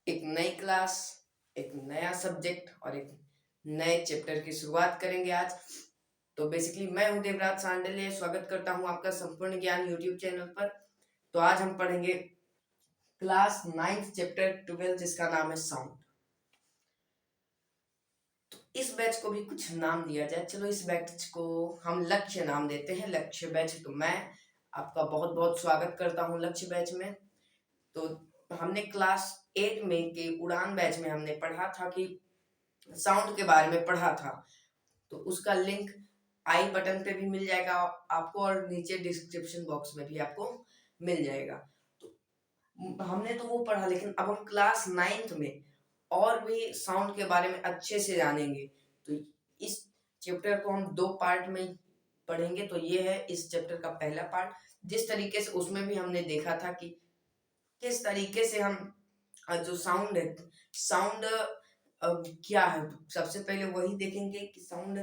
एक नई क्लास, एक नया सब्जेक्ट और एक नए चैप्टर की शुरुआत करेंगे आज। तो बेसिकली मैं हूं देवराज सांडल्य, स्वागत करता हूं आपका संपूर्ण ज्ञान यूट्यूब चैनल पर। तो आज हम पढ़ेंगे क्लास 9th चैप्टर 12 जिसका नाम है साउंड। तो इस बैच को भी कुछ नाम दिया जाए। चलो इस बैच को हम लक्ष्य नाम देते हैं, लक्ष्य बैच। तो मैं आपका बहुत बहुत स्वागत करता हूं लक्ष्य बैच में। तो हमने क्लास 8 में के उड़ान बैच में हमने पढ़ा था कि साउंड के बारे में पढ़ा था। तो उसका लिंक आई बटन पे भी मिल जाएगा आपको और नीचे डिस्क्रिप्शन बॉक्स में भी आपको मिल जाएगा। तो हमने तो वो पढ़ा, लेकिन अब हम क्लास 9th में और भी साउंड के बारे में अच्छे से जानेंगे। तो इस चैप्टर को हम 2 पार्ट में पढ़ेंगे। तो ये है इस चैप्टर का पहला पार्ट। जिस तरीके से उसमें भी हमने देखा था कि किस तरीके से हम जो साउंड है, साउंड क्या है, सबसे पहले वही देखेंगे कि साउंड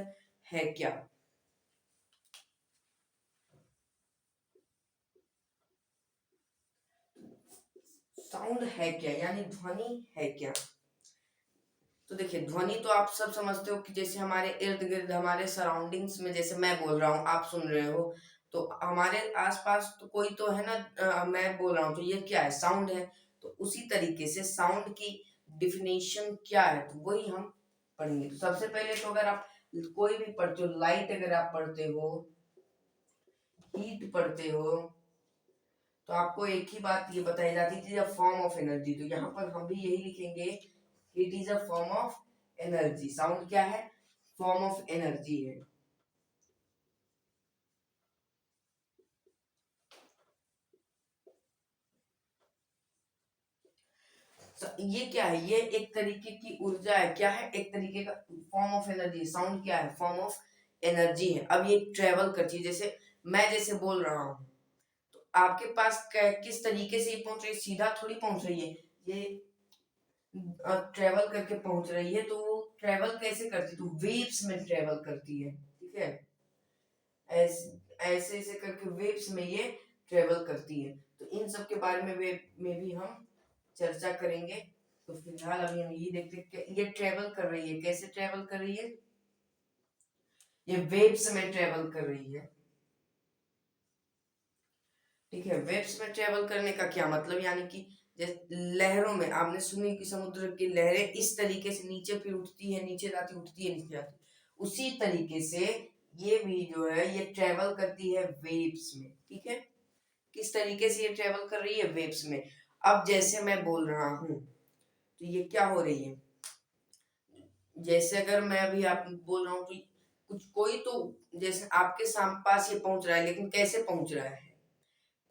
है क्या। साउंड है क्या यानी ध्वनि है क्या। तो देखिए, ध्वनि तो आप सब समझते हो कि जैसे हमारे इर्द गिर्द, हमारे सराउंडिंग्स में, जैसे मैं बोल रहा हूँ आप सुन रहे हो, तो हमारे आसपास तो कोई तो है ना। मैं बोल रहा हूँ तो ये क्या है, साउंड है। तो उसी तरीके से साउंड की डिफिनेशन क्या है, तो वही हम पढ़ेंगे। तो सबसे पहले तो अगर आप कोई भी पढ़ते हो, लाइट अगर आप पढ़ते हो, हीट पढ़ते हो, तो आपको एक ही बात ये बताई जाती थी, फॉर्म ऑफ एनर्जी। तो यहाँ पर हम भी यही लिखेंगे, it is a form of energy. Sound क्या है, फॉर्म ऑफ एनर्जी है। ये क्या है, ये एक तरीके की ऊर्जा है। क्या है, एक तरीके का फॉर्म ऑफ एनर्जी। साउंड क्या है, फॉर्म ऑफ एनर्जी है। अब ये ट्रेवल करती है, जैसे मैं जैसे बोल रहा हूँ तो आपके पास किस तरीके से ये पहुंच रही है, सीधा थोड़ी पहुंच रही है, ये ट्रेवल करके पहुंच रही है। तो वो ट्रेवल कैसे करती है, तो वेव्स में ट्रेवल करती है। ठीक है, ऐसे ऐसे ऐसे करके वेव्स में ये ट्रेवल करती है। तो इन सब के बारे में भी हम चर्चा करेंगे। तो फिलहाल अभी हम ये देखते हैं कि ये ट्रेवल कर रही है, कैसे ट्रेवल कर रही है, ये वेव्स में ट्रेवल कर रही है। ठीक है, वेव्स में ट्रेवल करने का क्या मतलब, यानी कि जैसे लहरों में आपने सुनी कि समुद्र की लहरें इस तरीके से नीचे फिर उठती है, नीचे जाती, उठती है, नीचे जाती, उसी तरीके से ये भी जो है ये ट्रेवल करती है वेव्स में। ठीक है, किस तरीके से ये ट्रेवल कर रही है, वेव्स में। अब जैसे मैं बोल रहा हूं तो ये क्या हो रही है, जैसे अगर मैं अभी आप बोल रहा हूँ तो कुछ कोई तो जैसे आपके पास ये पहुंच रहा है, लेकिन कैसे पहुंच रहा है,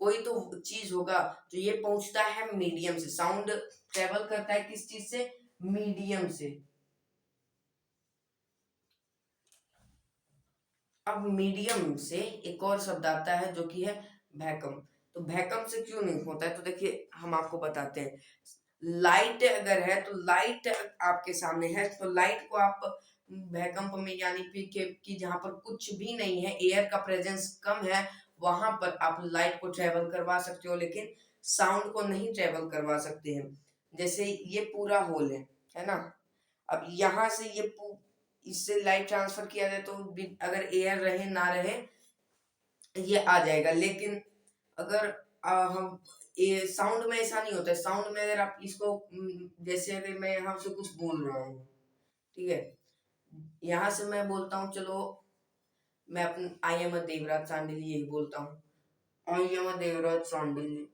कोई तो चीज होगा। तो ये पहुंचता है मीडियम से। साउंड ट्रेवल करता है किस चीज से, मीडियम से। अब मीडियम से एक और शब्द आता है जो कि है वैक्यूम। तो वैक्यूम से क्यों नहीं होता है, तो देखिए हम आपको बताते हैं। लाइट अगर है तो लाइट आपके सामने है, तो लाइट को आप वैक्यूम में यानी कि जहां पर कुछ भी नहीं है, एयर का प्रेजेंस कम है, वहां पर आप लाइट को ट्रेवल करवा सकते हो, लेकिन साउंड को नहीं ट्रेवल करवा सकते हैं। जैसे ये पूरा होल है ना। अब यहाँ से इससे लाइट ट्रांसफर किया जाए तो अगर एयर रहे ना रहे ये आ जाएगा, लेकिन अगर हम ये साउंड में ऐसा नहीं होता है। साउंड में अगर आप इसको जैसे अगर मैं यहाँ से कुछ बोल रहा हूँ, ठीक है, यहाँ से मैं बोलता हूँ, चलो मैं अपने आई एम देवराज सांडिल्य यही बोलता हूँ, आई एम देवराज सांडिल्य।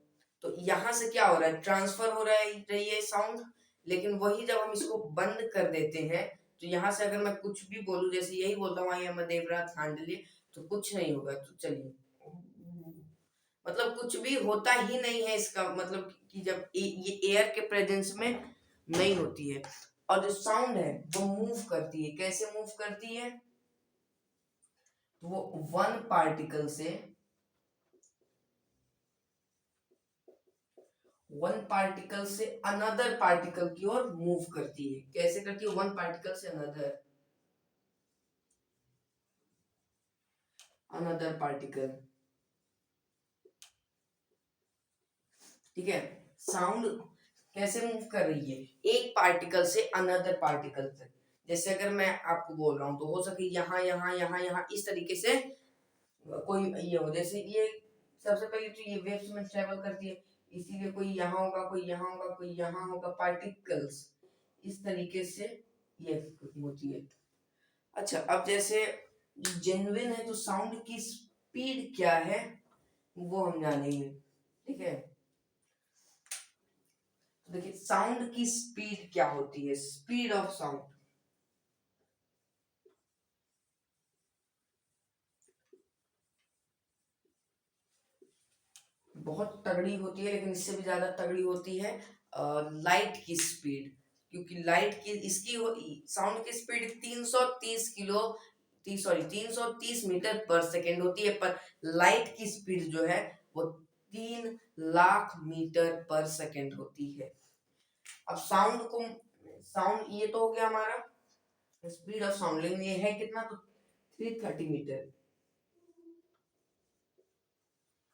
तो यहाँ से क्या हो रहा है, ट्रांसफर हो रही है साउंड। लेकिन वही जब हम इसको बंद कर देते हैं, तो यहाँ से अगर मैं कुछ भी बोलूं, जैसे यही बोलता हूँ आई एम देवराज सांडिल्य, तो कुछ नहीं होगा। तो चलिए, मतलब कुछ भी होता ही नहीं है, इसका मतलब कि जब ये एयर के प्रेजेंस में नहीं होती है। और जो साउंड है वो मूव करती है, कैसे मूव करती है, तो वो वन पार्टिकल से अनदर पार्टिकल की ओर मूव करती है। कैसे करती है, वन पार्टिकल से अनदर अनदर पार्टिकल। ठीक है, साउंड कैसे मूव कर रही है एक पार्टिकल से अनदर पार्टिकल तक। जैसे अगर मैं आपको बोल रहा हूँ तो हो सके यहाँ यहाँ यहाँ यहाँ इस तरीके से कोई ये हो, जैसे ये सबसे पहले तो ये वेव्स में ट्रेवल करती है, इसीलिए कोई यहाँ होगा, कोई यहाँ होगा, कोई यहाँ होगा, पार्टिकल्स इस तरीके से ये होती है। अच्छा, अब जैसे जेन्युइन है तो साउंड की स्पीड क्या है वो हम जानेंगे, ठीक है। तो देखिए साउंड की स्पीड क्या होती है, स्पीड ऑफ साउंड। बहुत तगड़ी होती है, लेकिन इससे भी ज्यादा तगड़ी होती है लाइट की स्पीड, क्योंकि लाइट की इसकी साउंड की speed 330 kilo 330 metre per second होती है, पर लाइट की स्पीड जो है वो 3 लाख मीटर पर सेकेंड होती है। अब साउंड ये तो हो गया हमारा स्पीड ऑफ साउंड, लेकिन ये है कितना, तो 330 मीटर,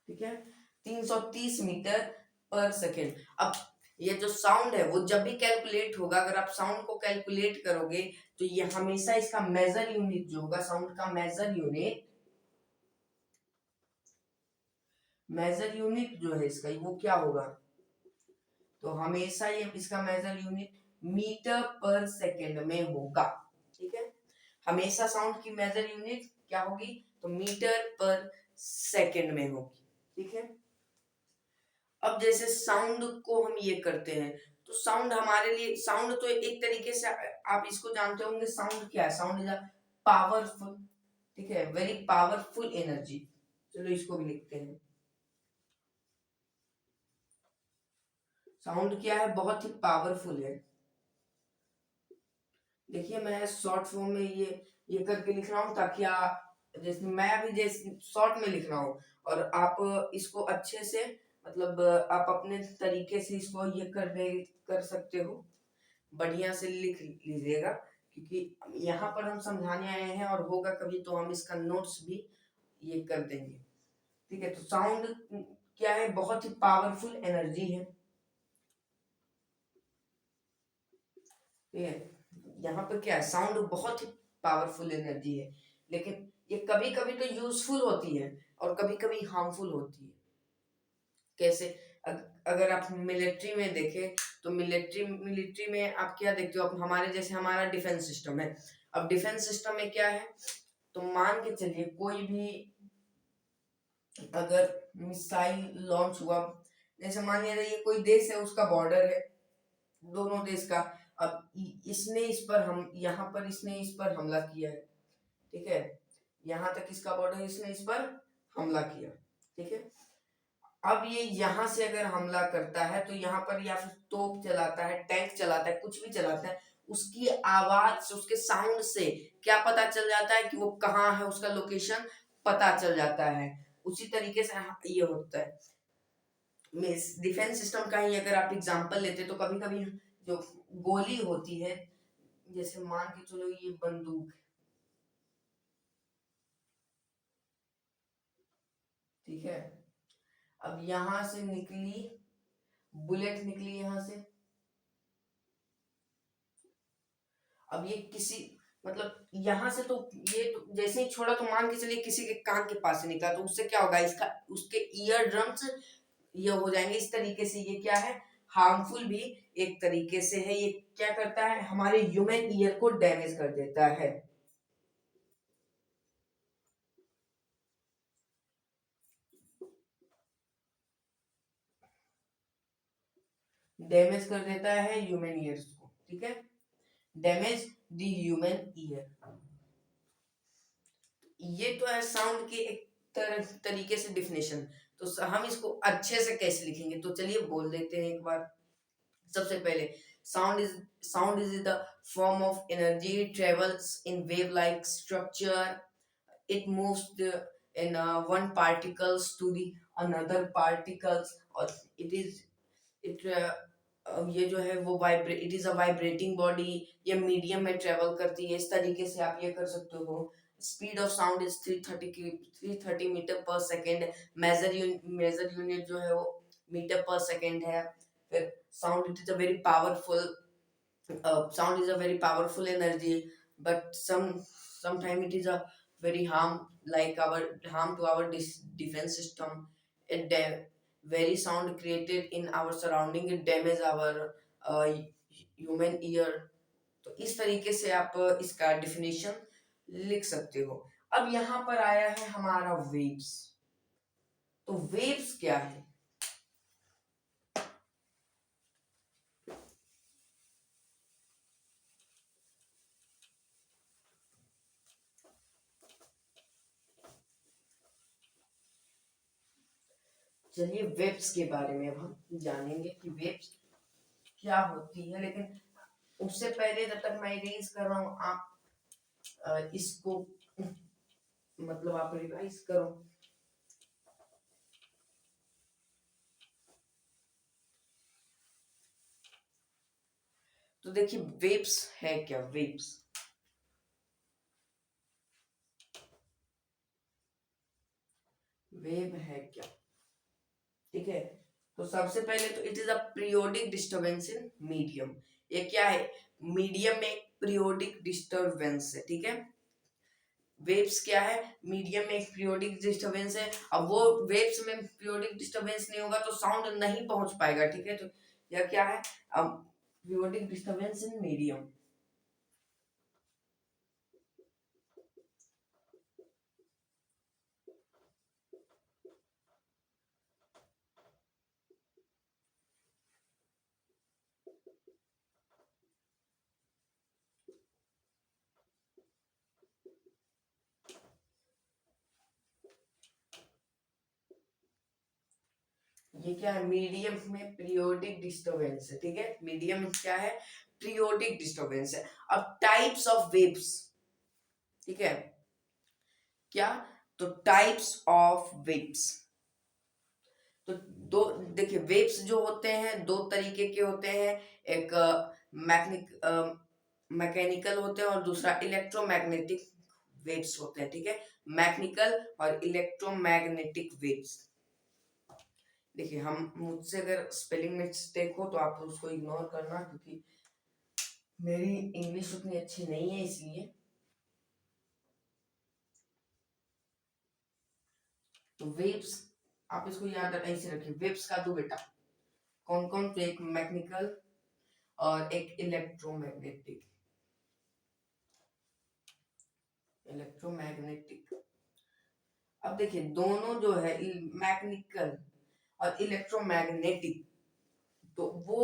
ठीक है, 330 मीटर पर सेकेंड। अब ये जो साउंड है वो जब भी कैलकुलेट होगा, अगर आप साउंड को कैलकुलेट करोगे तो ये हमेशा इसका मेजर यूनिट जो होगा, साउंड का मेजर यूनिट जो है इसका वो क्या होगा, तो हमेशा ये इसका major unit metre per second में होगा, ठीक है। हमेशा साउंड की मेजर यूनिट क्या होगी, तो मीटर पर सेकेंड में होगी, ठीक है। अब जैसे साउंड को हम ये करते हैं, तो साउंड हमारे लिए, साउंड तो एक तरीके से आप इसको जानते होंगे, साउंड क्या है, साउंड इज अ पावरफुल, ठीक है, वेरी पावरफुल एनर्जी। चलो इसको भी लिखते हैं, साउंड क्या है, बहुत ही पावरफुल है। देखिए मैं शॉर्ट फॉर्म में ये करके लिख रहा हूँ, ताकि आप, जैसे मैं अभी जैसे शॉर्ट में लिख रहा हूँ और आप इसको अच्छे से, मतलब आप अपने तरीके से इसको ये कर सकते हो, बढ़िया से लिख लीजिएगा, क्योंकि यहाँ पर हम समझाने आए हैं, और होगा कभी तो हम इसका नोट्स भी ये कर देंगे, ठीक है। तो साउंड क्या है, बहुत ही पावरफुल एनर्जी है, ठीक है। यहाँ पर क्या है, साउंड बहुत ही पावरफुल एनर्जी है, लेकिन ये कभी कभी तो यूजफुल होती है और कभी कभी हार्मफुल होती है। कैसे, अगर आप मिलिट्री में देखें तो मिलिट्री में आप क्या देखते हो, आप हमारे जैसे हमारा डिफेंस सिस्टम है। अब डिफेंस सिस्टम में क्या है, तो मान के चलिए कोई भी अगर मिसाइल लॉन्च हुआ, जैसे मान लिया ये कोई देश है, उसका बॉर्डर है दोनों देश का, अब इसने इस पर हम यहाँ पर इसने इस पर हमला किया है, ठीक है, यहाँ तक इसका बॉर्डर, इसने इस पर हमला किया, ठीक है। अब ये यहाँ से अगर हमला करता है तो यहाँ पर या फिर तोप चलाता है, टैंक चलाता है, कुछ भी चलाता है, उसकी आवाज से, उसके साउंड से क्या पता चल जाता है कि वो कहाँ है, उसका लोकेशन पता चल जाता है। उसी तरीके से ये होता है डिफेंस सिस्टम का ही। अगर आप एग्जांपल लेते तो कभी कभी जो गोली होती है, जैसे मान के चलो ये बंदूक, ठीक है, अब यहां से निकली बुलेट, निकली यहां से, अब ये किसी, मतलब यहां से तो ये तो जैसे ही छोड़ा तो मान के चलिए किसी के कान के पास से निकला, तो उससे क्या होगा, इसका उसके ईयर ड्रम्स ये हो जाएंगे, इस तरीके से ये क्या है, हार्मफुल भी एक तरीके से है। ये क्या करता है, हमारे ह्यूमन ईयर को डैमेज कर देता है, डैमेज कर देता है ह्यूमन ईयर्स को, ठीक है, डैमेज द ह्यूमन ईयर। ये तो है साउंड की एक तरीके से डिफिनेशन। तो हम इसको अच्छे से कैसे लिखेंगे, तो चलिए बोल देते हैं एक बार। सबसे पहले sound is the form of energy, travels in wave like structure, it moves in one particles to the another particles, और it ये जो है वो vibrate, it is a vibrating body, ये मीडियम में ट्रेवल करती है, इस तरीके से आप ये कर सकते हो। Speed of sound is 330 metre per second, major unit जो है वो मीटर पर सेकेंड है। फिर sound it is a very powerful sound is a very powerful energy, but sometime it is a very harm to our defense system. Very sound created in our surrounding it damage our human ear. तो इस तरीके से आप इसका definition लिख सकते हो। अब यहाँ पर आया है हमारा वेव्स। तो वेव्स क्या है? चलिए वेव्स के बारे में अब हम जानेंगे कि वेव्स क्या होती है, लेकिन उससे पहले जब तक मैं इरेज कर रहा हूँ आप इसको मतलब आप रिवाइज करो। तो देखिए वेव्स है क्या? वेव्स वेव है क्या? ठीक है, तो सबसे पहले तो it is a periodic disturbance in medium. ये क्या है? मीडियम में पीरियोडिक डिस्टरबेंस है। ठीक है, वेव्स क्या है? मीडियम में एक पीरियोडिक डिस्टरबेंस है। अब वो वेव्स में पीरियोडिक डिस्टरबेंस नहीं होगा तो साउंड नहीं पहुंच पाएगा। ठीक है, तो यह क्या है? अब पीरियोडिक डिस्टरबेंस इन मीडियम। ये क्या है? मीडियम में पीरियोडिक डिस्टरबेंस है। ठीक है, मीडियम में क्या है? पीरियोडिक डिस्टरबेंस है। अब टाइप्स ऑफ वेव्स। ठीक है, क्या? तो टाइप्स ऑफ वेव्स, तो दो देखिए वेव्स जो होते हैं दो तरीके के होते हैं। एक मैकेनिकल होते हैं और दूसरा इलेक्ट्रोमैग्नेटिक वेव्स होते हैं। ठीक है, मैकेनिकल और इलेक्ट्रोमैग्नेटिक वेव्स। देखिए हम मुझसे अगर स्पेलिंग मिस्टेक हो तो आप उसको इग्नोर करना, क्योंकि मेरी इंग्लिश उतनी अच्छी नहीं है इसलिए। तो वेव्स आप इसको याद ऐसे रखिए, वेव्स का दो बेटा कौन कौन? तो एक मैकेनिकल और एक इलेक्ट्रोमैग्नेटिक। इलेक्ट्रोमैग्नेटिक, अब देखिए दोनों जो है मैकेनिकल और इलेक्ट्रोमैग्नेटिक, तो वो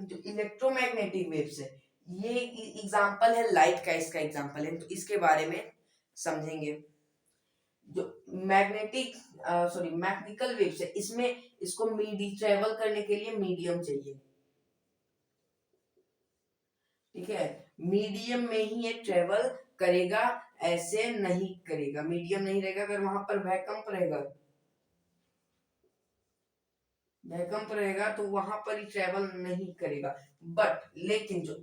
जो इलेक्ट्रोमैग्नेटिक वेव्स है ये एग्जांपल है लाइट का, इसका एग्जांपल है, तो इसके बारे में समझेंगे। जो मैग्नेटिक सॉरी मैकेनिकल वेव्स है इसमें इसको ट्रेवल करने के लिए मीडियम चाहिए। ठीक है, मीडियम में ही ये ट्रेवल करेगा, ऐसे नहीं करेगा। मीडियम नहीं रहेगा, अगर वहां पर भूकंप रहेगा तो वहां पर ही ट्रेवल नहीं करेगा। बट लेकिन जो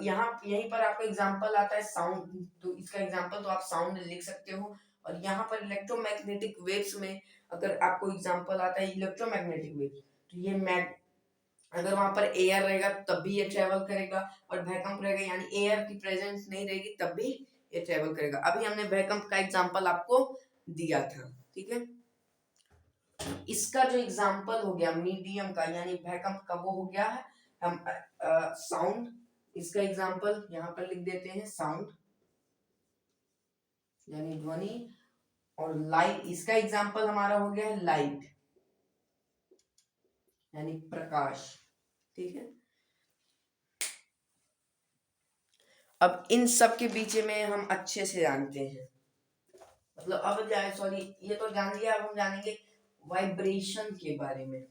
यहाँ यहीं पर आपको एग्जांपल आता है साउंड, तो इसका एग्जांपल तो आप साउंड लिख सकते हो। और यहाँ पर इलेक्ट्रोमैग्नेटिक वेव्स में अगर आपको एग्जांपल आता है इलेक्ट्रोमैग्नेटिक वेव्स, तो ये मैग अगर वहां पर एयर रहेगा तब भी ये ट्रेवल करेगा, और भूकंप रहेगा यानी एयर की प्रेजेंस नहीं रहेगी तब भी ये ट्रेवल करेगा। अभी हमने भूकंप का एग्जांपल आपको दिया था। ठीक है, इसका जो एग्जांपल हो गया मीडियम का यानी भूकंप का, वो हो गया है हम साउंड। इसका एग्जांपल यहाँ पर लिख देते हैं साउंड यानी ध्वनि। और लाइट, इसका एग्जांपल हमारा हो गया है लाइट यानी प्रकाश। ठीक है, अब इन सब के बीच में हम अच्छे से जानते हैं, मतलब अब जाए सॉरी ये तो जान लिया, अब हम जानेंगे वाइब्रेशन के बारे में।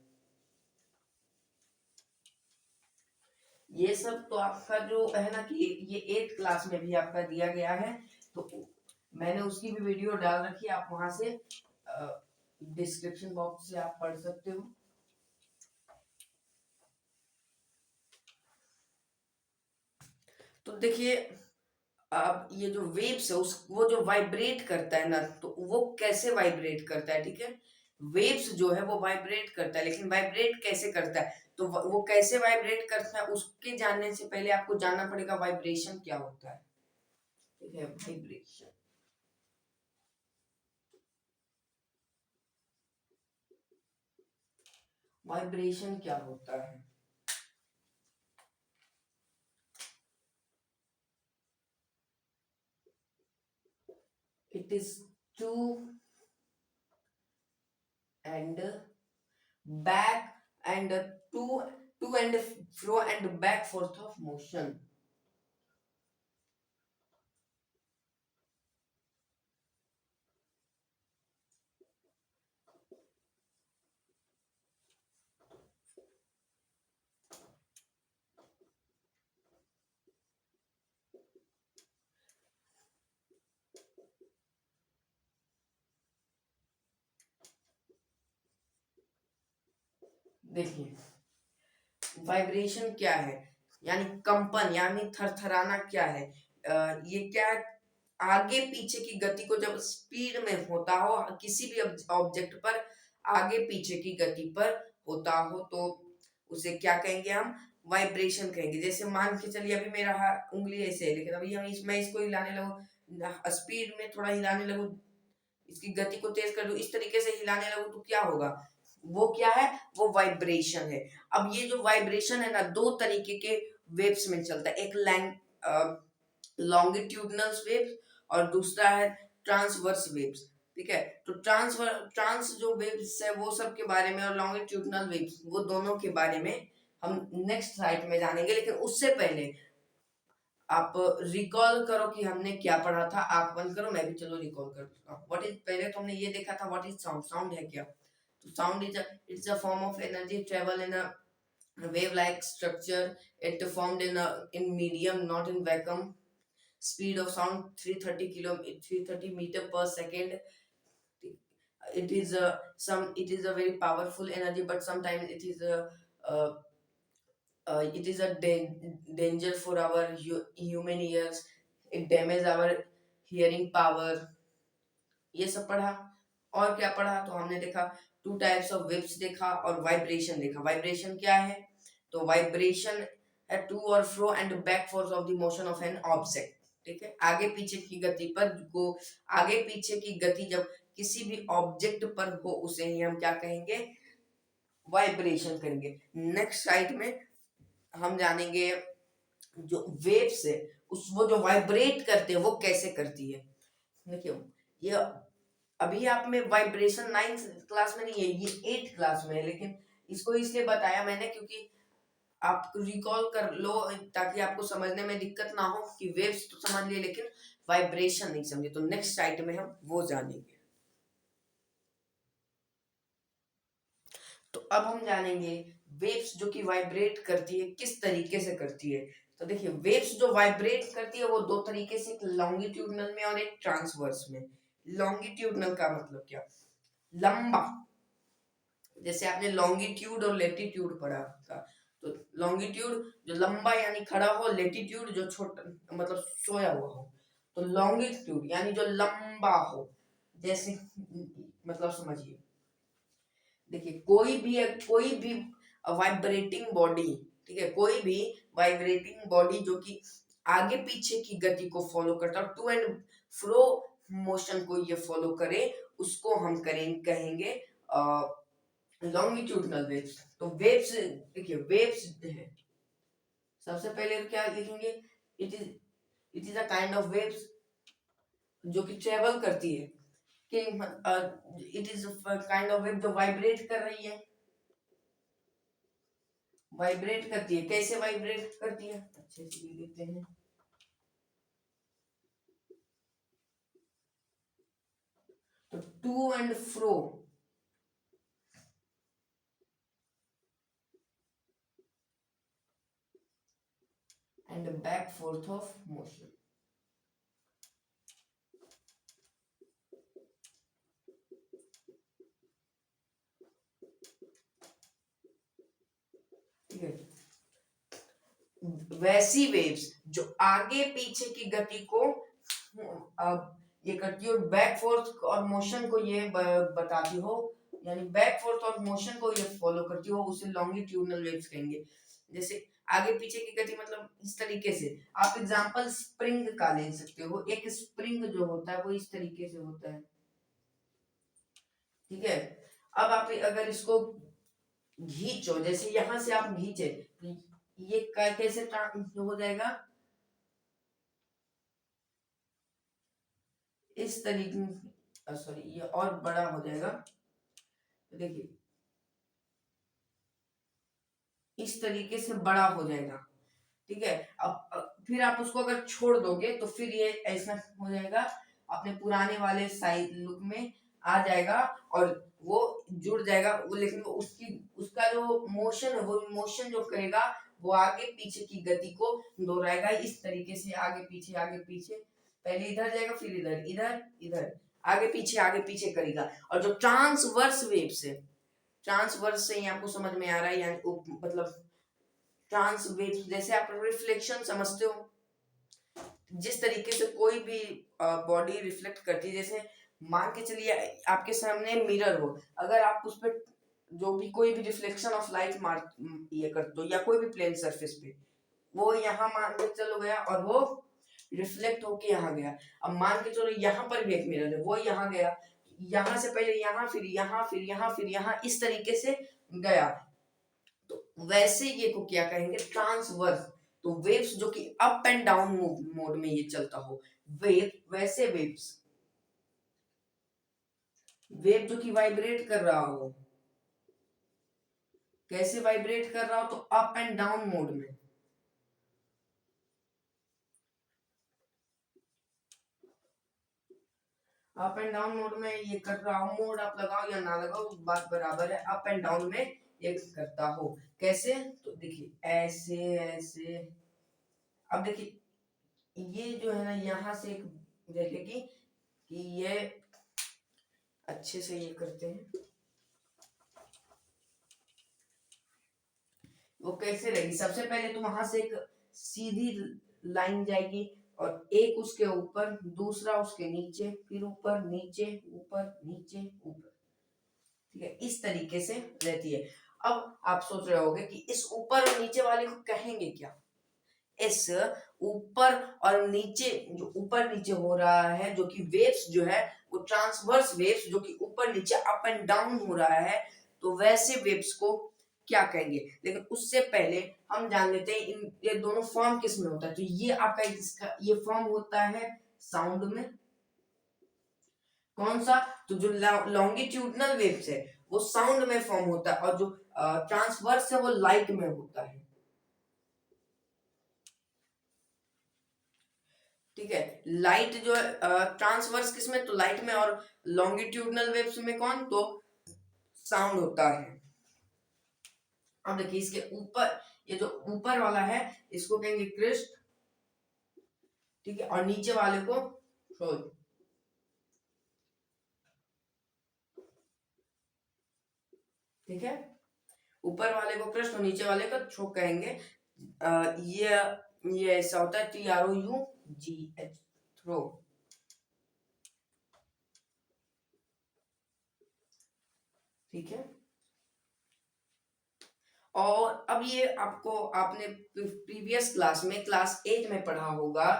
ये सब तो आपका जो है ना कि ये 8th क्लास में भी आपका दिया गया है, तो मैंने उसकी भी वीडियो डाल रखी है, आप वहां से डिस्क्रिप्शन बॉक्स से आप पढ़ सकते हो। तो देखिए अब ये जो वेव्स है उस वो जो वाइब्रेट करता है ना, तो वो कैसे वाइब्रेट करता है? ठीक है, वेव्स जो है वो वाइब्रेट करता है, लेकिन वाइब्रेट कैसे करता है? तो वो कैसे वाइब्रेट करता है उसके जानने से पहले आपको जानना पड़ेगा वाइब्रेशन क्या होता है। ठीक है, वाइब्रेशन, वाइब्रेशन क्या होता है? It is to and back and to and fro and back forth of motion. देखिए, वाइब्रेशन क्या है, यानी कंपन, यानी थरथराना क्या है? ये क्या है, आगे पीछे की गति को जब स्पीड में होता हो किसी भी ऑब्जेक्ट पर, आगे पीछे की गति पर होता हो तो उसे क्या कहेंगे हम? वाइब्रेशन कहेंगे। जैसे मान के चलिए अभी मेरा उंगली ऐसे है, लेकिन अभी मैं इसको हिलाने लगूं, स्पीड में थोड़ा हिलाने लगूं, इसकी गति को तेज कर दूं, इस तरीके से हिलाने लगूं तो क्या होगा? वो क्या है? वो वाइब्रेशन है। अब ये जो वाइब्रेशन है ना, दो तरीके के वेव्स में चलता है, एक लॉन्गिट्यूडनल वेव्स और दूसरा है ट्रांसवर्स वेव्स। ठीक है, तो ट्रांस जो वेव्स है वो सब के बारे में, और लॉन्गिट्यूडनल वेव्स वो दोनों के बारे में हम नेक्स्ट स्लाइड में जानेंगे। लेकिन उससे पहले आप रिकॉल करो कि हमने क्या पढ़ा था। आंख बंद करो, मैं भी चलो रिकॉल करता हूँ। व्हाट इज, पहले तो हमने ये देखा था व्हाट इज साउंड। साउंड है क्या? तो sound is it's a form of energy travel in a wave like structure. It formed in medium, not in vacuum. Speed of sound 330 meter per second. It is a very powerful energy, but sometimes uh, it is a danger for our human ears. It damage our hearing power. ये सब पढ़ा। और क्या पढ़ा? तो हमने देखा two types of waves देखा और वाइब्रेशन देखा। वाइब्रेशन क्या है? तो वाइब्रेशन है टू और fro and back force of the motion of an object. ठीक है, आगे पीछे की गति पर को, आगे पीछे की गति जब किसी भी ऑब्जेक्ट पर हो उसे ही हम क्या कहेंगे? वाइब्रेशन करेंगे। नेक्स्ट साइड में हम जानेंगे जो वेव्स है उस वो जो वाइब्रेट करते हैं वो कैसे करती है। देखिए, ये अभी आप में वाइब्रेशन 9th क्लास में नहीं है, ये 8th क्लास में है। लेकिन इसको इसलिए बताया मैंने क्योंकि आप रिकॉल कर लो, ताकि आपको समझने में दिक्कत ना हो कि वेव्स तो समझ लिए लेकिन वाइब्रेशन नहीं समझे। तो नेक्स्ट साइट में हम वो जानेंगे। तो अब हम जानेंगे वेव्स जो कि वाइब्रेट करती है किस तरीके से करती है। तो देखिए, वेव्स जो वाइब्रेट करती है वो दो तरीके से, एक लॉन्गिट्यूडनल में और एक ट्रांसवर्स में। लॉन्गिट्यूडनल का मतलब क्या? लंबा। जैसे आपने लॉन्गिट्यूड और लेटीट्यूड पढ़ा था, तो लॉन्गिट्यूड जो लंबा यानी खड़ा हो, लेटीट्यूड जो छोटा मतलब सोया हुआ हो। तो लॉन्गिट्यूड यानी जो लंबा हो, जैसे मतलब समझिए, देखिए कोई भी वाइब्रेटिंग बॉडी, ठीक है, कोई भी वाइब्रेटिंग बॉडी जो कि आगे पीछे की गति को फॉलो करता है, टू एंड फ्रो मोशन को ये फॉलो करे, उसको हम कहेंगे लॉन्गिट्यूडनल वेव्स। तो वेव्स, देखिए वेव्स है, सबसे पहले क्या लिखेंगे? It is a kind of waves जो कि ट्रेवल करती है, कि it is kind of wave जो वाइब्रेट कर रही है। वाइब्रेट करती है, कैसे वाइब्रेट करती है अच्छे से लिख देते हैं। तो to and fro, and back forth of motion. ठीक है, वैसी वेव्स जो आगे पीछे की गति को ये करती है, और बैक फोर्थ और मोशन को ये बताती हो, यानी बैक फोर्थ और मोशन को ये फॉलो करती हो उसे लॉन्गिट्यूडनल वेव्स कहेंगे। जैसे आगे पीछे की गति मतलब इस तरीके से। आप एग्जांपल स्प्रिंग का ले सकते हो। एक स्प्रिंग जो होता है वो इस तरीके से होता है, ठीक है। अब आप अगर इसको खींचो, जैसे यहां से आप खींचे, ये कैसे हो जाएगा, इस तरीके, सॉरी ये और बड़ा हो जाएगा, तो देखिए इस तरीके से बड़ा हो जाएगा, ठीक है। अब फिर आप उसको अगर छोड़ दोगे तो फिर ये ऐसा हो जाएगा, अपने पुराने वाले साइज लुक में आ जाएगा और वो जुड़ जाएगा वो, लेकिन वो उसका जो मोशन है वो मोशन जो करेगा वो आगे पीछे की गति को दोहराएगा इस तरीके से, आगे पीछे, पहले इधर जाएगा फिर इधर, इधर इधर, आगे पीछे करेगा। और जो ट्रांसवर्स वेव्स है, ट्रांसवर्स से ही आपको समझ में आ रहा है, यानी मतलब ट्रांस वेव्स, जैसे आप रिफ्लेक्शन समझते हो, जिस तरीके से कोई भी बॉडी रिफ्लेक्ट करती है, जैसे मान के चलिए आपके सामने मिरर हो, अगर आप उस पर जो भी कोई भी रिफ्लेक्शन ऑफ लाइट मार ये कर दो, या कोई भी प्लेन सरफेस पे, वो यहाँ मान के चलो गया और वो रिफ्लेक्ट होके यहाँ गया। अब मान के चलो यहाँ पर भी एक मिरर है, वो यहाँ गया, यहाँ से पहले यहाँ, फिर यहाँ, फिर यहाँ, फिर यहाँ, इस तरीके से गया, तो वैसे ये को क्या कहेंगे, ट्रांसवर्स। तो वेव्स जो कि अप एंड डाउन मोड में ये चलता हो, वैसे वेव जो कि वाइब्रेट कर रहा हो, कैसे वाइब्रेट कर रहा हो, तो अप एंड डाउन मोड में। अप एंड डाउन मोड में ये कर रहा हो, मोड आप लगाओ या ना लगाओ बात बराबर है, अप एंड डाउन में ये करता हो। कैसे, तो देखिए ऐसे ऐसे, अब देखिए ये जो है ना यहाँ से एक देखेगी कि ये अच्छे से ये करते हैं, वो कैसे रहेगी, सबसे पहले तो वहां से एक सीधी लाइन जाएगी और एक उसके ऊपर, दूसरा उसके नीचे, फिर ऊपर नीचे ऊपर नीचे ऊपर, ठीक है, इस तरीके से रहती है। अब आप सोच रहे होंगे कि इस ऊपर और नीचे वाले को कहेंगे क्या, इस ऊपर और नीचे, जो ऊपर नीचे हो रहा है, जो कि वेव्स जो है वो ट्रांसवर्स वेव्स, जो कि ऊपर नीचे अप एंड डाउन हो रहा है, तो वैसे वेव्स को क्या कहेंगे। लेकिन उससे पहले हम जान लेते हैं इन ये दोनों फॉर्म किस में होता है। तो ये आपका इसका ये फॉर्म होता है साउंड में, कौन सा, तो जो लॉन्गिट्यूडनल वेव्स है वो साउंड में फॉर्म होता है, और जो ट्रांसवर्स है वो लाइट में होता है, ठीक है। लाइट जो है ट्रांसवर्स किस में, तो लाइट में, और लॉन्गिट्यूडनल वेव्स में कौन, तो साउंड होता है। अब देखिए इसके ऊपर, ये जो ऊपर वाला है इसको कहेंगे क्रिस्ट, ठीक है, और नीचे वाले को शोल, ठीक है। ऊपर वाले को क्रिस्ट और नीचे वाले को थ्रो कहेंगे। ये ऐसा होता है, TROUGH, थ्रो, ठीक है। और अब ये आपको आपने प्रीवियस क्लास में क्लास 8 में पढ़ा होगा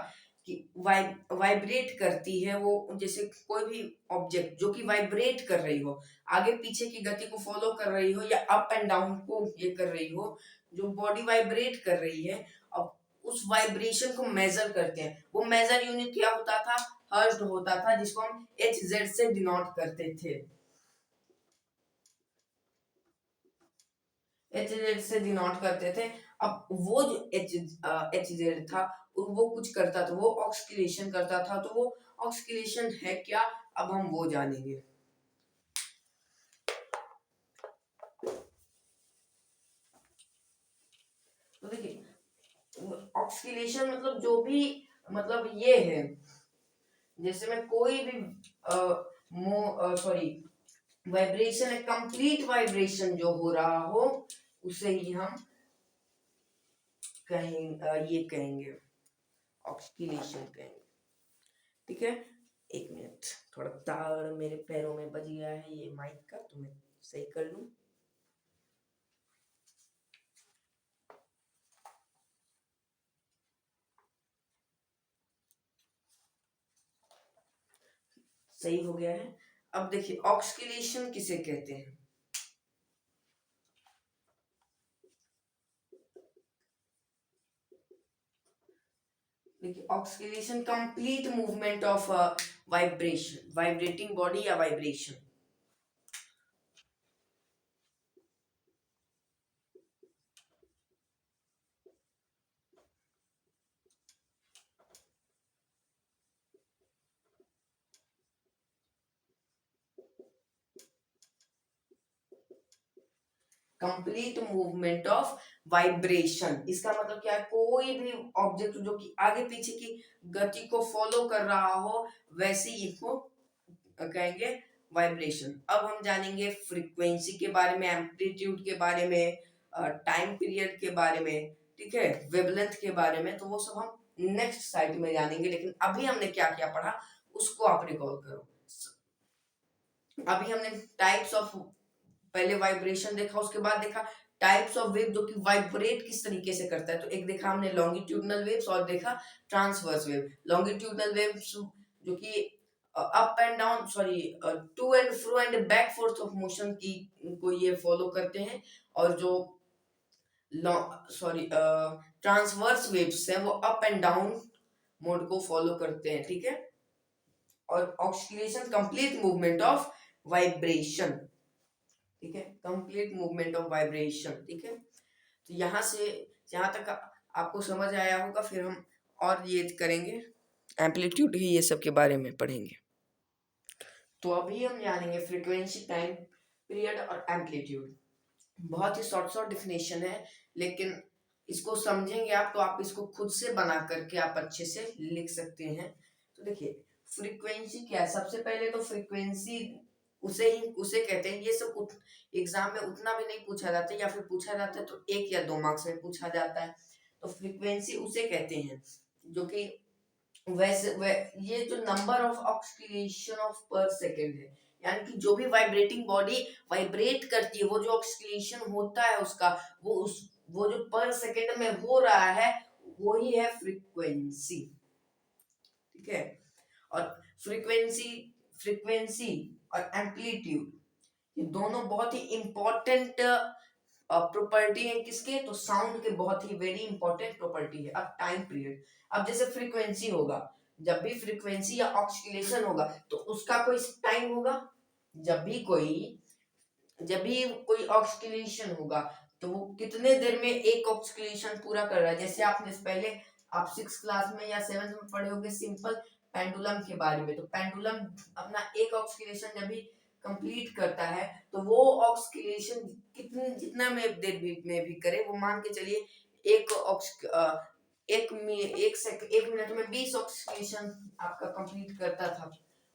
कि वाइब्रेट करती है वो, जैसे कोई भी ऑब्जेक्ट जो कि वाइब्रेट कर रही हो, आगे पीछे की गति को फॉलो कर रही हो या अप एंड डाउन को ये कर रही हो, जो बॉडी वाइब्रेट कर रही है, अब उस वाइब्रेशन को मेजर करते हैं। वो मेजर यूनिट क्या होता था, हर्ट्ज होता था, जिसको हम HZ से डिनोट करते थे, HZ से डिनोट करते थे। अब वो जो HZ था वो कुछ करता था, वो ऑक्सीलेशन करता था, तो वो ऑक्सीलेशन है क्या, अब हम वो जानेंगे। तो देखिए ऑक्सीलेशन मतलब जो भी, मतलब ये है, जैसे मैं कोई भी सॉरी वाइब्रेशन है, कंप्लीट वाइब्रेशन जो हो रहा हो उसे ही हम ये कहेंगे ऑक्सीलेशन कहेंगे, ठीक है। एक मिनट, थोड़ा तार मेरे पैरों में बज गया है ये माइक का, तो मैं सही कर लूं। सही हो गया है। अब देखिए ऑक्सीलेशन किसे कहते हैं। देखिए oscillation complete movement of vibration, vibrating body या vibration. Complete movement of vibration, इसका मतलब क्या है, कोई भी ऑब्जेक्ट जो कि आगे पीछे की गति को फॉलो कर रहा हो वैसे ही इसको कहेंगे वाइब्रेशन। अब हम जानेंगे फ्रीक्वेंसी के बारे में, एम्पलीट्यूड के बारे में, टाइम पीरियड के बारे में, ठीक है, वेवलेंथ के बारे में, तो वो सब हम नेक्स्ट साइड में जानेंगे। लेकिन अभी हमने क्या क्या पढ़ा उसको आप रिकॉल करो। अभी हमने टाइप्स ऑफ, पहले वाइब्रेशन देखा, उसके बाद देखा टाइप्स ऑफ वेव जो कि वाइब्रेट किस तरीके से करता है। तो एक देखा हमने लॉन्गिट्यूडनल वेव्स और देखा ट्रांसवर्स वेव। लॉन्गिट्यूडनल वेव्स जो कि up and down, sorry, to and fro and back forth of motion की को ये फॉलो करते हैं। और जो सॉरी ट्रांसवर्स वेव्स है वो अप एंड डाउन मोड को फॉलो करते हैं, ठीक है। और oscillation complete movement of vibration, ठीक है, कंप्लीट मूवमेंट ऑफ वाइब्रेशन, ठीक है। तो यहाँ से जहाँ तक आपको समझ आया होगा, फिर हम और ये करेंगे, एम्पलीट्यूड ही ये सब के बारे में पढ़ेंगे। तो अभी हम जानेंगे फ्रीक्वेंसी, टाइम पीरियड और एम्पलीट्यूड। बहुत ही शॉर्ट शॉर्ट डिफिनेशन है, लेकिन इसको समझेंगे आप तो आप इसको खुद से बना करके आप अच्छे से लिख सकते हैं। तो देखिए फ्रीक्वेंसी क्या है। सबसे पहले तो फ्रीक्वेंसी उसे कहते हैं, ये सब एग्जाम में उतना भी नहीं पूछा जाता है, या फिर पूछा जाता है तो 1 या 2 मार्क्स में पूछा जाता है। तो फ्रीक्वेंसी उसे कहते हैं जो कि ये जो नंबर ऑफ ऑक्सीलेशन ऑफ पर सेकेंड है, यानी कि जो भी वाइब्रेटिंग बॉडी वाइब्रेट करती है, वो जो ऑक्सीलेशन होता है उसका, वो जो पर सेकेंड में हो रहा है वही है फ्रीक्वेंसी, ठीक है। और फ्रीक्वेंसी फ्रीक्वेंसी और एम्पलीट्यूड ये दोनों बहुत ही इंपॉर्टेंट प्रॉपर्टी है किसके, तो साउंड के, बहुत ही वेरी इंपॉर्टेंट प्रॉपर्टी है। अब टाइम पीरियड, अब जैसे फ्रीक्वेंसी होगा, जब भी फ्रीक्वेंसी या ऑक्सीलेशन होगा तो उसका कोई टाइम होगा। जब भी कोई जब भी कोई ऑक्सीलेशन होगा तो वो कितने देर में एक ऑक्सीलेशन पूरा कर रहा है। जैसे आपने पहले आप 6 क्लास में या 7th में पढ़े होंगे सिंपल पेंडुलम के बारे में। तो पेंडुलम अपना एक ऑक्सीलेशन जब भी कंप्लीट करता है तो वो ऑक्सीलेशन कितने जितना में देर में भी करे, वो मान के चलिए एक एक मिनट में 20 ऑक्सीलेशन आपका कंप्लीट करता था।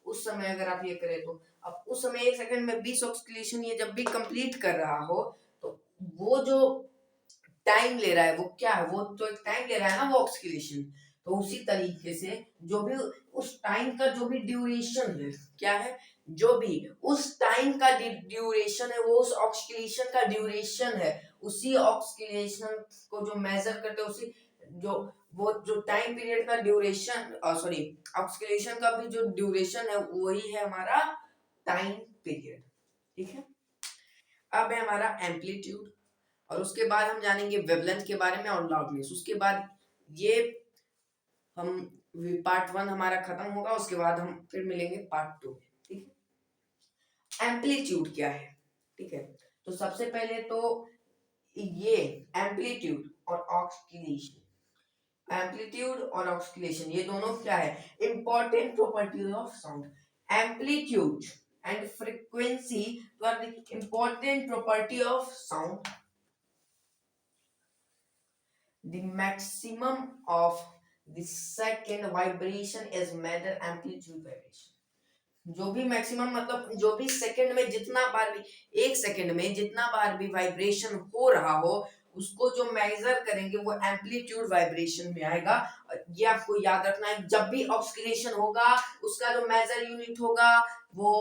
उस समय अगर आप ये करें तो अब उस समय 1 सेकंड में 20 ऑक्सीलेशन ये जब भी कंप्लीट कर रहा हो तो वो जो टाइम ले रहा है वो क्या है, वो तो एक टाइम ले रहा है ना वो ऑक्सीलेशन। तो उसी तरीके से जो भी उस टाइम का जो भी ड्यूरेशन है, क्या है, जो भी उस टाइम का ड्यूरेशन है वो उस ऑक्सीलेशन का ड्यूरेशन है। उसी ऑक्सीलेशन को जो मेजर करते हैं, उसी जो वो जो टाइम पीरियड का ड्यूरेशन, सॉरी, ऑक्सीलेशन का भी जो ड्यूरेशन है वही है हमारा टाइम पीरियड, ठीक है। अब है हमारा एम्पलीट्यूड, और उसके बाद हम जानेंगे वेवलेंथ के बारे में और लाउडनेस। उसके बाद ये हम पार्ट 1 हमारा खत्म होगा, उसके बाद हम फिर मिलेंगे पार्ट 2, ठीक है। एम्पलीट्यूड क्या है, ठीक है। तो सबसे पहले तो ये एम्पलीट्यूड और ऑक्सीलेशन, एम्पलीट्यूड और ऑक्सीलेशन ये दोनों क्या है, important properties of sound. Amplitude and frequency are the important property of sound. The maximum of the second vibration is measured amplitude vibration। जो भी मैक्सिमम मतलब जो भी सेकंड में जितना बार भी, 1 सेकंड में जितना बार भी वाइब्रेशन हो रहा हो उसको जो मेजर करेंगे वो एम्पलीट्यूड वाइब्रेशन में आएगा। ये आपको याद रखना है, जब भी ऑक्सीलेशन होगा उसका जो मेजर यूनिट होगा वो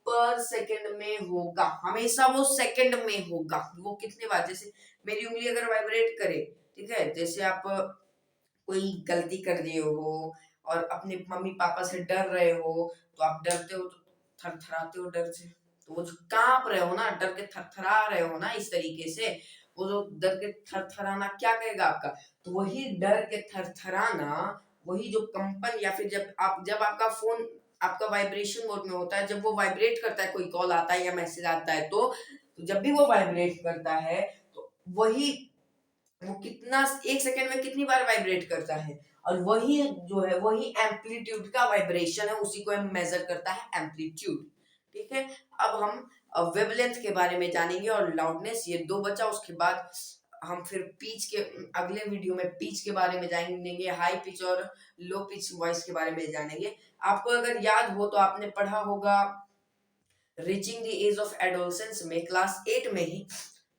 पर सेकंड में होगा, हमेशा वो सेकंड में होगा। वो कितने बार, जैसे मेरी उंगली अगर वाइब्रेट करे, ठीक है, जैसे आप कोई गलती कर दिए हो और अपने मम्मी पापा से डर रहे हो, तो आप डरते हो तो थरथराते हो डर से, तो वो जो कांप रहे हो ना, डर के थरथरा रहे हो ना, इस तरीके से वो जो डर के थरथराना क्या कहेगा आपका, तो वही डर के थरथराना, वही जो कंपन, या फिर जब आपका फोन आपका वाइब्रेशन मोड में होता है, जब वो वाइब्रेट करता है, कोई कॉल आता है या मैसेज आता है, तो जब भी वो वाइब्रेट करता है, तो वही वो कितना, एक सेकंड में कितनी बार वाइब्रेट करता है, और वही जो है वही एम्पलीट्यूड का वाइब्रेशन है, उसी को हम मेजर करता है एम्पलीट्यूड। ठीक है, अब हम वेवलेंथ के बारे में जानेंगे और लाउडनेस, ये दो बचा। उसके बाद हम फिर पिच के अगले वीडियो में पिच के बारे में जानेंगे, हाई पिच और लो पिच वॉइस के बारे में जानेंगे। आपको अगर याद हो तो आपने पढ़ा होगा reaching the age of adolescence में, क्लास 8 में ही,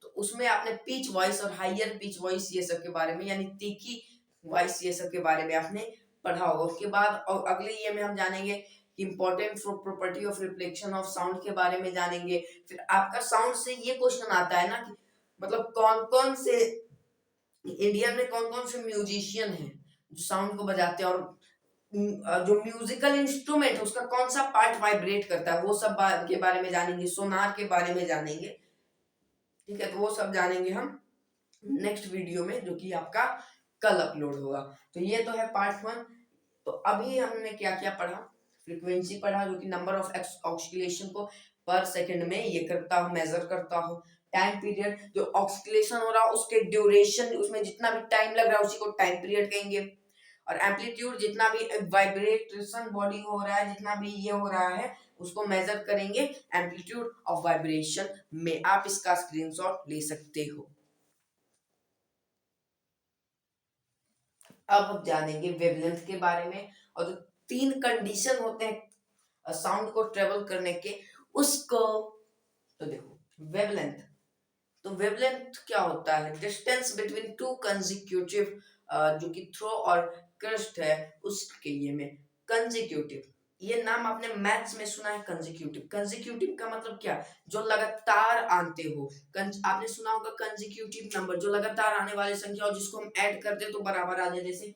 तो उसमें आपने पिच वॉइस और हाइयर पिच वॉइस ये सब के बारे में, यानी तीखी वॉइस ये सब के बारे में आपने पढ़ा होगा। उसके बाद और अगले ये में हम जानेंगे important property of reflection of sound के बारे में जानेंगे। फिर आपका साउंड से ये क्वेश्चन आता है ना कि मतलब कौन कौन से इंडिया में कौन कौन से म्यूजिशियन हैं जो साउंड को बजाते हैं, और जो म्यूजिकल इंस्ट्रूमेंट है उसका कौन सा पार्ट वाइब्रेट करता है, वो सब के बारे में जानेंगे, सोनार के बारे में जानेंगे। ठीक है, तो वो सब जानेंगे हम नेक्स्ट वीडियो में, जो कि आपका कल अपलोड होगा। तो ये तो है पार्ट 1। तो अभी हमने क्या क्या पढ़ा, फ्रीक्वेंसी पढ़ा, जो कि नंबर ऑफ ऑक्सीलेशन को पर सेकंड में ये करता हूँ, मेजर करता हूँ। टाइम पीरियड, जो ऑक्सीलेशन हो रहा है उसके ड्यूरेशन, उसमें जितना भी टाइम लग रहा है उसी को टाइम पीरियड कहेंगे। और एम्पलीट्यूड, जितना भी वाइब्रेशन बॉडी हो रहा है, जितना भी ये हो रहा है, उसको मेजर करेंगे एम्पलीट्यूड ऑफ वाइब्रेशन में। आप इसका स्क्रीनशॉट ले सकते हो। अब हम जानेंगे वेवलेंथ के बारे में, और जो 3 कंडीशन होते हैं साउंड को ट्रेवल करने के, उसको, तो देखो वेवलेंथ, तो वेवलेंथ क्या होता है, डिस्टेंस बिटवीन टू कंसेक्यूटिव, जो कि थ्रो और क्रस्ट है उसके ये में कंसेक्यूटिव, ये नाम आपने मैथ्स में सुना है, कंसेक्यूटिव। कंसेक्यूटिव का मतलब क्या, जो लगातार आते हो। आपने सुना होगा कंसेक्यूटिव नंबर, जो लगातार आने वाली संख्या हो, जिसको हम ऐड कर दे तो बराबर आ जाए। जैसे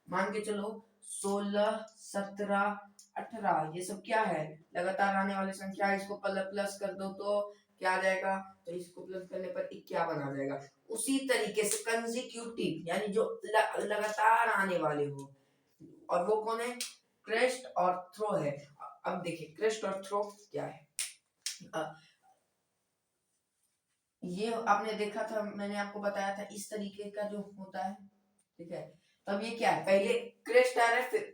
मान के चलो 16, 17, 18, ये सब क्या है, लगातार आने वाली संख्या। इसको प्लस कर दो तो क्या आ जाएगा, तो इसको प्लस करने पर 51 आ जाएगा। उसी तरीके से कंसेक्यूटिव यानी जो लगातार आने वाले हो, और वो कौन है, क्रेस्ट और थ्रो है। अब देखिए क्रेस्ट और थ्रो क्या है, ये आपने देखा था, मैंने आपको बताया था इस तरीके का जो होता है। ठीक है, तब ये क्या है, पहले क्रेस्ट आ रहा है, फिर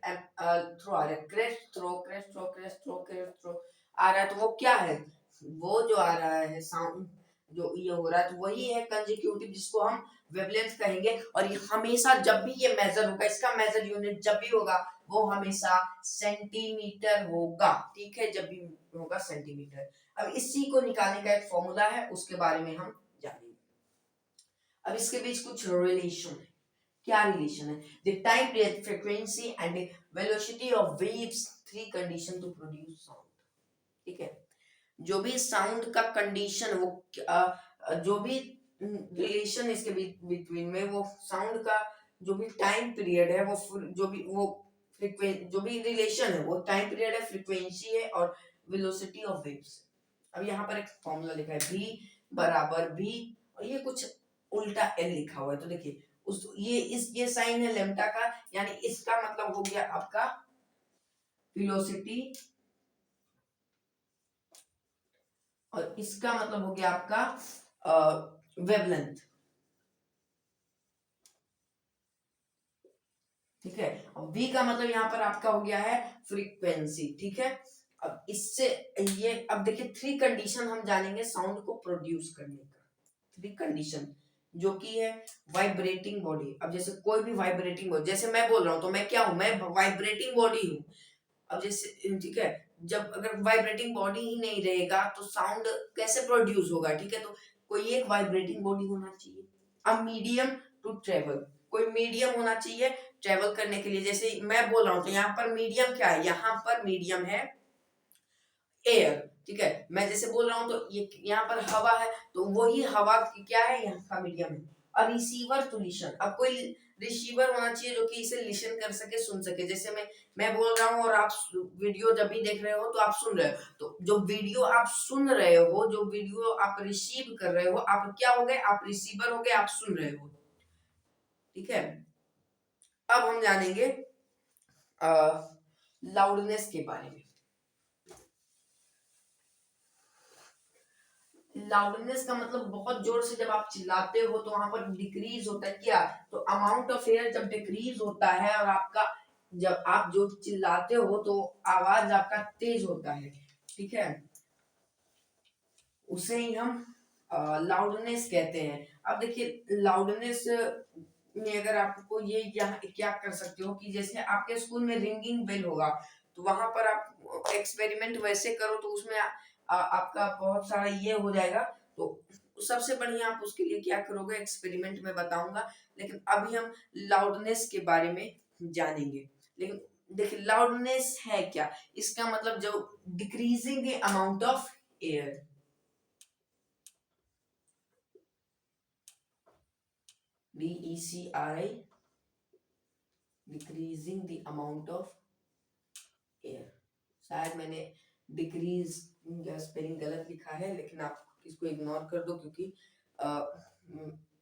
थ्रो आ रहा है, crest trough crest trough crest trough crest trough आ रहा है, तो वो क्या है, वो जो आ रहा है साउंड, जो ये हो रहा है, तो वही है कंसेक्यूटिव, जिसको हम वेवलेंथ कहेंगे। और ये हमेशा जब भी ये मेजर होगा, इसका मेजर यूनिट जब भी होगा वो हमेशा सेंटीमीटर होगा। ठीक है, जब भी होगा सेंटीमीटर। अब इसी को निकालने का एक फॉर्मूला है, उसके बारे में हम जानेंगे। अब इसके बीच कुछ रिलेशन है। क्या रिलेशन है, the time period, frequency and velocity of waves, 3 condition to produce sound. ठीक है, जो भी साउंड का कंडीशन, वो जो भी रिलेशन इसके बिटवीन में, वो साउंड का जो भी टाइम पीरियड है, वो फ्रीक्वेंसी, जो भी रिलेशन है वो टाइम पीरियड है, फ्रीक्वेंसी है और वेलोसिटी ऑफ वेव्स। अब यहाँ पर एक फॉर्मूला लिखा है v बराबर v, और ये कुछ उल्टा l लिखा हुआ है, तो देखिए ये साइन है लेम्डा का, यानी इसका मतलब हो गया आपका वेलोसिटी, और इसका मतलब हो गया आपका वेवलेंथ। ठीक है, और v का मतलब यहाँ पर आपका हो गया है फ्रीक्वेंसी। ठीक है, अब इससे ये, अब देखिए 3 कंडीशन हम जानेंगे साउंड को प्रोड्यूस करने का। 3 कंडीशन जो कि है वाइब्रेटिंग बॉडी। अब जैसे कोई भी वाइब्रेटिंग बॉडी, जैसे मैं बोल रहा हूँ तो मैं क्या हूँ, मैं वाइब्रेटिंग बॉडी हूँ। अब जैसे ठीक है, जब अगर वाइब्रेटिंग बॉडी ही नहीं रहेगा तो साउंड कैसे प्रोड्यूस होगा। ठीक है, तो कोई एक वाइब्रेटिंग बॉडी होना चाहिए। अब मीडियम टू ट्रेवल, कोई मीडियम होना चाहिए ट्रेवल करने के लिए। जैसे मैं बोल रहा हूँ तो यहाँ पर मीडियम क्या है, यहाँ पर मीडियम है एयर, ठीक है। मैं जैसे बोल रहा हूँ तो ये यहाँ पर हवा है, तो वही हवा की क्या है, यहाँ का मीडियम है। और रिसीवर टू लिसन, अब कोई रिसीवर होना चाहिए जो कि इसे लिसन कर सके, सुन सके। जैसे मैं बोल रहा हूँ और आप वीडियो जब भी देख रहे हो तो आप सुन रहे हो, तो जो वीडियो आप सुन रहे हो, जो वीडियो आप रिसीव कर रहे हो, आप क्या हो गए, आप रिसीवर हो गए, आप सुन रहे हो, ठीक है। अब हम जानेंगे लाउडनेस के बारे में। लाउडनेस का मतलब बहुत जोर से जब आप चिल्लाते हो तो वहां पर डिक्रीज होता है क्या, तो अमाउंट ऑफ एयर जब डिक्रीज होता है और आपका जब आप जो चिल्लाते हो तो आवाज आपका तेज होता है, ठीक है, उसे ही हम लाउडनेस कहते हैं। अब देखिए लाउडनेस में अगर आपको ये यहाँ क्या कर सकते हो कि जैसे आपके स्कूल में रिंगिंग बेल होगा, तो वहां पर आप एक्सपेरिमेंट वैसे करो तो उसमें आपका बहुत सारा ये हो जाएगा। तो सबसे बढ़िया आप उसके लिए क्या करोगे, एक्सपेरिमेंट में बताऊंगा, लेकिन अभी हम लाउडनेस के बारे में जानेंगे। लेकिन देखिए लाउडनेस है क्या, इसका मतलब जो decreasing the amount of air, DECRI, decreasing the amount of air. शायद मैंने डिक्रीज या स्पेलिंग गलत लिखा है, लेकिन आप इसको इग्नोर कर दो क्योंकि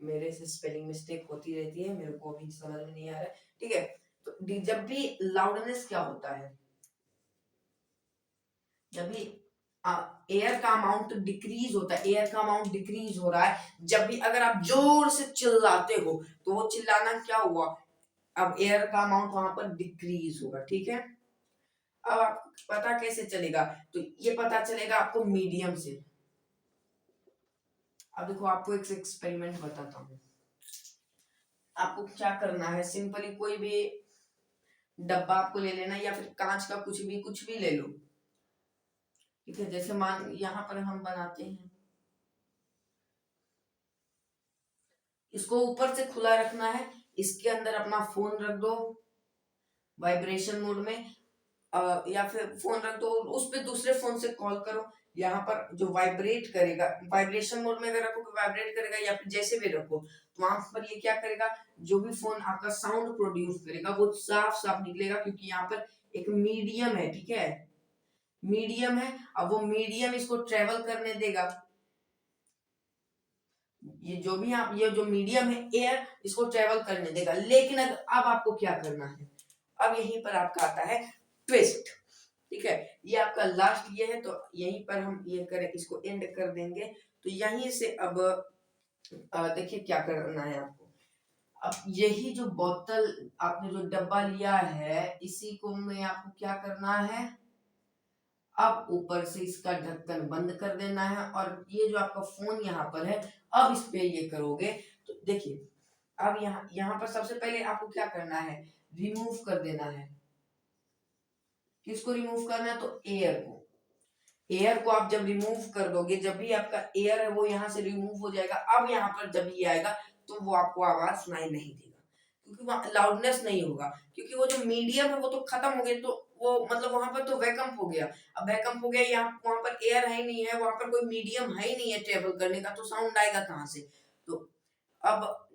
मेरे से स्पेलिंग मिस्टेक होती रहती है, मेरे को अभी समझ में नहीं आ रहा है, ठीक है। तो जब भी लाउडनेस क्या होता है, जब भी एयर का अमाउंट डिक्रीज होता है, एयर का अमाउंट डिक्रीज हो रहा है, जब भी अगर आप जोर से चिल्लाते हो तो वो चिल्लाना क्या हुआ, अब एयर का अमाउंट वहां पर डिक्रीज होगा, ठीक है। अब आपको पता कैसे चलेगा, तो ये पता चलेगा आपको मीडियम से। अब देखो आपको एक एक्सपेरिमेंट बताता हूँ। आपको क्या करना है, सिंपली कोई भी डब्बा आपको ले लेना, या फिर कांच का कुछ भी ले लो, ठीक है। जैसे मान यहाँ पर हम बनाते हैं, इसको ऊपर से खुला रखना है, इसके अंदर अपना फोन रख दो वाइब्रेशन मोड में, या फिर फोन रख दो, उस पे दूसरे फोन से कॉल करो। यहाँ पर जो वाइब्रेट करेगा, वाइब्रेशन मोड में अगर रखो तो वाइब्रेट करेगा, या फिर जैसे भी रखो तो वहां पर ये क्या करेगा, जो भी फोन आपका साउंड प्रोड्यूस करेगा वो साफ साफ निकलेगा, क्योंकि यहाँ पर एक मीडियम है, ठीक है, मीडियम है। अब वो मीडियम इसको ट्रेवल करने देगा, ये जो भी आप ये जो मीडियम है एयर, इसको ट्रेवल करने देगा। लेकिन अब आपको क्या करना है, अब यहीं पर आपका आता है ट्विस्ट, ठीक है। ये आपका लास्ट ये है, तो यहीं पर हम ये करें, इसको एंड कर देंगे। तो यहीं से अब देखिए क्या करना है आपको। अब यही जो बोतल आपने जो डब्बा लिया है, इसी को में आपको क्या करना है, अब ऊपर से इसका ढक्कन बंद कर देना है, और ये जो आपका फोन यहाँ पर है, अब इस पे ये करोगे तो देखिए, अब यहाँ पर सबसे पहले आपको क्या करना है, रिमूव कर देना है। किसको रिमूव करना है, तो एयर को। एयर को आप जब रिमूव कर दोगे, जब भी आपका एयर है वो यहाँ से रिमूव हो जाएगा, अब यहाँ पर जब ये आएगा तो वो आपको आवाज सुनाई नहीं देगा, क्योंकि वहां लाउडनेस नहीं होगा, क्योंकि वो जो मीडियम है वो तो खत्म हो गया, तो वो मतलब वहां पर तो वैकम्प हो गया। अब वैकम्प हो गया, यहाँ वहां पर एयर है ही नहीं है, वहां पर कोई मीडियम है ही नहीं है ट्रेवल करने का, तो साउंड आएगा कहाँ से। तो अब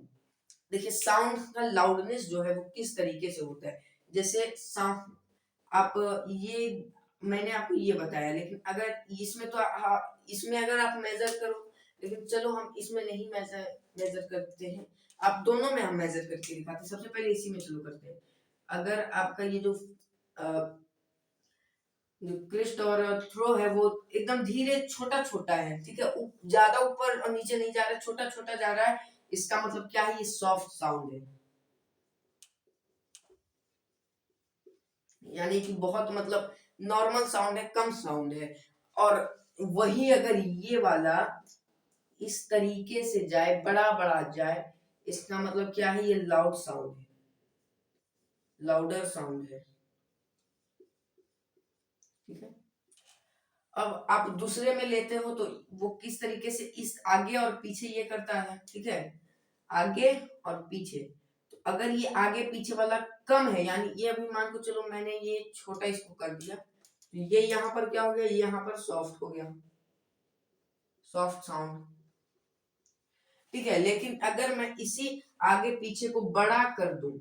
देखिए साउंड का लाउडनेस जो है वो किस तरीके से होता है, जैसे साउंड आप ये मैंने आपको ये बताया, लेकिन अगर इसमें तो इसमें अगर आप मेजर करो, लेकिन चलो हम इसमें नहीं मेजर मेजर करते हैं, आप दोनों में हम मेजर करके दिखाते हैं। सबसे पहले इसी में शुरू करते हैं। अगर आपका ये जो क्रिस्ट और थ्रो है वो एकदम धीरे छोटा छोटा है, ठीक है, ज्यादा ऊपर और नीचे नहीं जा रहा है, छोटा छोटा जा रहा है, इसका मतलब क्या है, ये सॉफ्ट साउंड है, यानी कि बहुत मतलब नॉर्मल साउंड है, कम साउंड है। और वही अगर ये वाला इस तरीके से जाए, बड़ा बड़ा जाए, इसका मतलब क्या है, ये लाउड साउंड है, लाउडर साउंड है, ठीक है। अब आप दूसरे में लेते हो तो वो किस तरीके से इस आगे और पीछे ये करता है, ठीक है, आगे और पीछे। तो अगर ये आगे पीछे वाला कम है, यानी ये अभी मान को चलो मैंने ये छोटा इसको कर दिया, तो ये यहाँ पर क्या हो गया, ये यहाँ पर सॉफ्ट हो गया, सॉफ्ट साउंड। ठीक है, लेकिन अगर मैं इसी आगे पीछे को बड़ा कर दूं,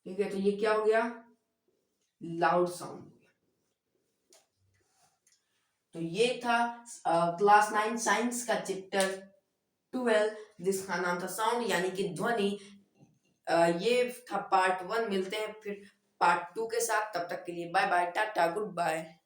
ठीक है, तो ये क्या हो गया, लाउड साउंड हो गया। तो ये था क्लास 9 साइंस का चैप्टर 12 जिसका नाम था साउंड यानी कि ध्वनि। ये था पार्ट 1। मिलते हैं फिर पार्ट 2 के साथ, तब तक के लिए bye bye, tata, good bye.